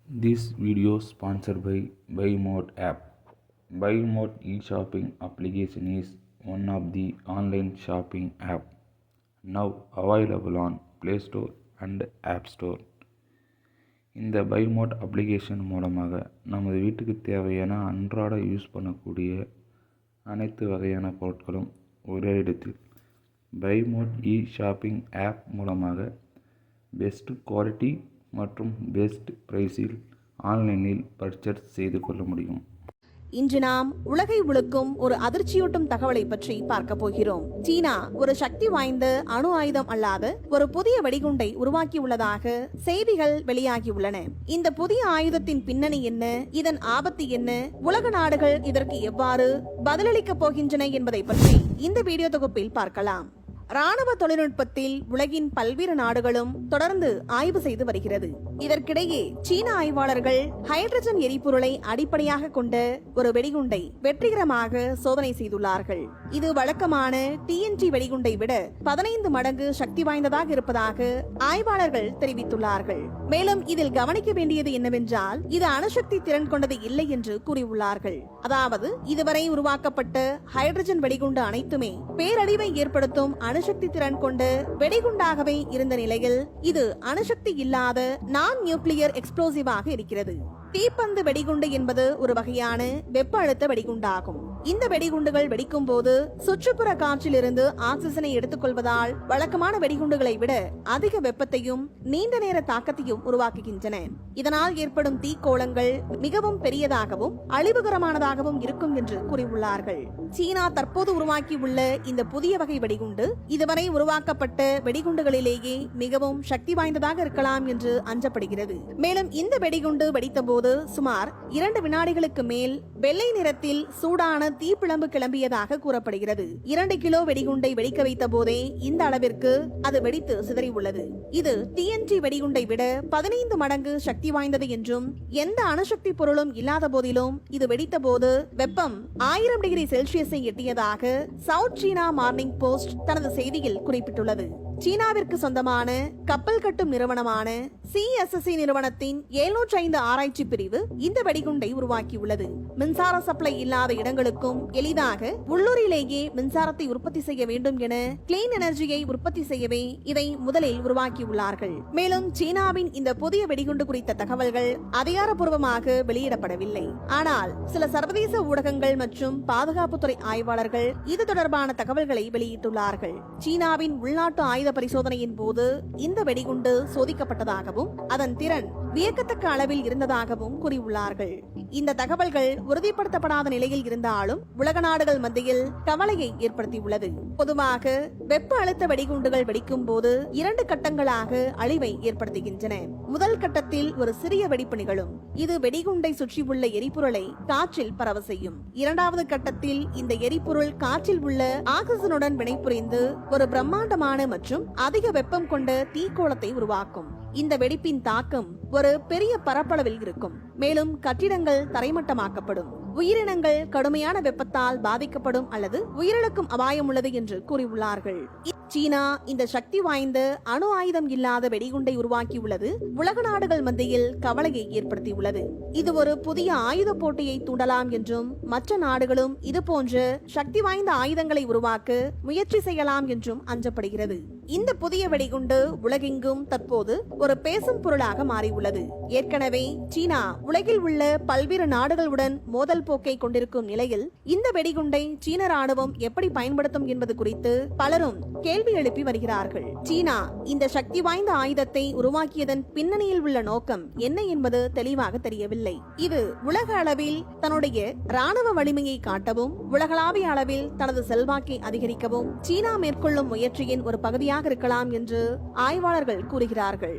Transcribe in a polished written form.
This video sponsored by BuyMode app. BuyMode e-shopping application is one of the online shopping app now available on Play Store and App Store. இந்த BuyMode application மூலமாக நமது வீட்டுக்கு தேவையான அன்றாட use பண்ணக்கூடிய அனைத்து வகையான பொருட்களும் ஒரே இடத்தில் BuyMode இ-ஷாப்பிங் ஆப் மூலமாக பெஸ்ட் குவாலிட்டி மற்றும் பெஸ்ட் பிரைஸில் ஆன்லைனில் பர்ச்சேஸ் செய்து கொள்ள முடியும். இன்று நாம் உலகை உலுக்கும் ஒரு அதிர்ச்சியூட்டும் தகவலை பற்றி பார்க்க போகிறோம். சீனா ஒரு சக்தி வாய்ந்த அணு ஆயுதம் அல்லாத ஒரு புதிய வெடிகுண்டை உருவாக்கியுள்ளதாக செய்திகள் வெளியாகியுள்ளன. இந்த புதிய ஆயுதத்தின் பின்னணி என்ன, இதன் ஆபத்து என்ன, உலக நாடுகள் இதற்கு எவ்வாறு பதிலளிக்கப் போகின்றன என்பதை பற்றி இந்த வீடியோ தொகுப்பில் பார்க்கலாம். ராணுவ தொழில்நுட்பத்தில் உலகின் பல்வேறு நாடுகளும் தொடர்ந்து ஆய்வு செய்து வருகிறது. இதற்கிடையே சீன ஆய்வாளர்கள் ஹைட்ரஜன் எரிபொருளை அடிப்படையாக கொண்ட ஒரு வெடிகுண்டை வெற்றிகரமாக சோதனை செய்துள்ளார்கள். இது வழக்கமான TNT வெடிகுண்டை விட 15 மடங்கு சக்தி வாய்ந்ததாக இருப்பதாக ஆய்வாளர்கள் தெரிவித்துள்ளார்கள். மேலும் இதில் கவனிக்க வேண்டியது என்னவென்றால் இது அணுசக்தி திறன் கொண்டது இல்லை என்று கூறியுள்ளார்கள். அதாவது இதுவரை உருவாக்கப்பட்ட ஹைட்ரஜன் வெடிகுண்டு அனைத்துமே பேரழிவை ஏற்படுத்தும் அணுசக்தி திறன் கொண்ட வெடிகுண்டாகவே இருந்த நிலையில் இது அணுசக்தி இல்லாத நான் நியூக்ளியர் எக்ஸ்ப்ளோசிவாக இருக்கிறது. தீப்பந்து வெடிகுண்டு என்பது ஒரு வகையான வெப்ப அழுத்த வெடிகுண்டாகும். இந்த வெடிகுண்டுகள் வெடிக்கும் போது சுற்றுப்புற காற்றில் இருந்து ஆக்சிஜனை எடுத்துக்கொள்வதால் வழக்கமான வெடிகுண்டுகளை விட அதிக வெப்பத்தையும் நீண்ட நேர தாக்கத்தையும் உருவாக்குகின்றன. இதனால் ஏற்படும் தீக்கோளங்கள் மிகவும் பெரியதாகவும் அழிவுகரமானதாகவும் இருக்கும் என்று கூறியுள்ளார்கள். சீனா தற்போது உருவாக்கியுள்ள இந்த புதிய வகை வெடிகுண்டு இதுவரை உருவாக்கப்பட்ட வெடிகுண்டுகளிலேயே மிகவும் சக்தி வாய்ந்ததாக இருக்கலாம் என்று அஞ்சப்படுகிறது. மேலும் இந்த வெடிகுண்டு வெடித்தபோது சுமார் 2 வினாடிகளுக்கு மேல் வெள்ளை நிறத்தில் சூடான தீப்பிழம்பு கிளம்பியதாக கூறப்படுகிறது. 2 கிலோ வெடிகுண்டை வெடிக்க வைத்த போதே இந்த அளவிற்கு அது வெடித்து சிதறியுள்ளது. இது TNT வெடிகுண்டை விட 15 மடங்கு சக்தி வாய்ந்தது என்றும் எந்த அணுசக்தி பொருளும் இல்லாத போதிலும் இது வெடித்த போது வெப்பம் 1000 டிகிரி செல்சியஸை எட்டியதாக சவுத் சீனா மார்னிங் போஸ்ட் தனது செய்தியில் குறிப்பிட்டுள்ளது. சீனாவிற்கு சொந்தமான கப்பல் கட்டும் நிறுவனமான CSSC நிறுவனத்தின் 705 ஆராய்ச்சி பிரிவு இந்த வெடிகுண்டை உருவாக்கியுள்ளது. மின்சார சப்ளை இல்லாத இடங்களுக்கும் எளிதாக உள்ளூரிலேயே மின்சாரத்தை உற்பத்தி செய்ய வேண்டும் என கிளீன் எனர்ஜியை உற்பத்தி செய்யவே இதை முதலில் உருவாக்கியுள்ளார்கள். மேலும் சீனாவின் இந்த புதிய வெடிகுண்டு குறித்த தகவல்கள் அதிகாரப்பூர்வமாக வெளியிடப்படவில்லை. ஆனால் சில சர்வதேச ஊடகங்கள் மற்றும் பாதுகாப்புத்துறை ஆய்வாளர்கள் இது தொடர்பான தகவல்களை வெளியிட்டுள்ளார்கள். சீனாவின் உள்நாட்டு ஆயுத பரிசோதனையின் போது இந்த வெடிகுண்டு சோதிக்கப்பட்டதாகவும் அதன் திறன் வியக்கத்தக்க அளவில் இருந்ததாகவும் கூறியுள்ளார்கள். இந்த தகவல்கள் உறுதிப்படுத்தப்படாத நிலையில் இருந்தாலும் உலக நாடுகள் மத்தியில் கவலையை ஏற்படுத்தியுள்ளது. பொதுவாக வெப்ப அழுத்த வெடிகுண்டுகள் வெடிக்கும் போது 2 கட்டங்களாக அழிவை ஏற்படுத்துகின்றன. முதல் கட்டத்தில் ஒரு சிறிய வெடிப்பு நிகழும். இது வெடிகுண்டை சுற்றியுள்ள எரிபொருளை காற்றில் பரவ செய்யும். இரண்டாவது கட்டத்தில் இந்த எரிபொருள் காற்றில் உள்ள ஆக்சிஜனுடன் வினைபுரிந்து ஒரு பிரம்மாண்டமான மற்றும் அதிக வெப்பம் கொண்ட தீக்கோளத்தை உருவாக்கும். இந்த வெடிப்பின் தாக்கம் ஒரு பெரிய பரப்பளவில் இருக்கும். மேலும் கட்டிடங்கள் தரைமட்டமாக்கப்படும். உயிரினங்கள் கடுமையான வெப்பத்தால் பாதிக்கப்படும் அல்லது உயிரிழக்கும் அபாயம் உள்ளது என்று கூறியுள்ளார்கள். சீனா இந்த சக்தி வாய்ந்த அணு ஆயுதம் இல்லாத வெடிகுண்டை உருவாக்கியுள்ளது உலக நாடுகள் மத்தியில் கவலையை ஏற்படுத்தியுள்ளது. இது ஒரு புதிய ஆயுத போட்டியை தூண்டலாம் என்றும் மற்ற நாடுகளும் இதுபோன்ற சக்தி வாய்ந்த ஆயுதங்களை உருவாக்க முயற்சி செய்யலாம் என்றும் அஞ்சப்படுகிறது. இந்த புதிய வெடிகுண்டு உலகெங்கும் தற்போது ஒரு பேசும் பொருளாக மாறியுள்ளது. ஏற்கனவே சீனா உலகில் உள்ள பல்வேறு நாடுகளுடன் மோதல் போக்கை கொண்டிருக்கும் நிலையில் இந்த வெடிகுண்டை சீன ராணுவம் எப்படி பயன்படுத்தும் என்பது குறித்து பலரும் கேள்வி எழுப்பி வருகிறார்கள். சீனா இந்த சக்தி வாய்ந்த ஆயுதத்தை உருவாக்கியதன் பின்னணியில் உள்ள நோக்கம் என்ன என்பது தெளிவாக தெரியவில்லை. இது உலக அளவில் தன்னுடைய ராணுவ வலிமையை காட்டவும் உலகளாவிய அளவில் தனது செல்வாக்கை அதிகரிக்கவும் சீனா மேற்கொள்ளும் முயற்சியின் ஒரு பகுதியாக இருக்கலாம் என்று ஆய்வாளர்கள் கூறுகிறார்கள்.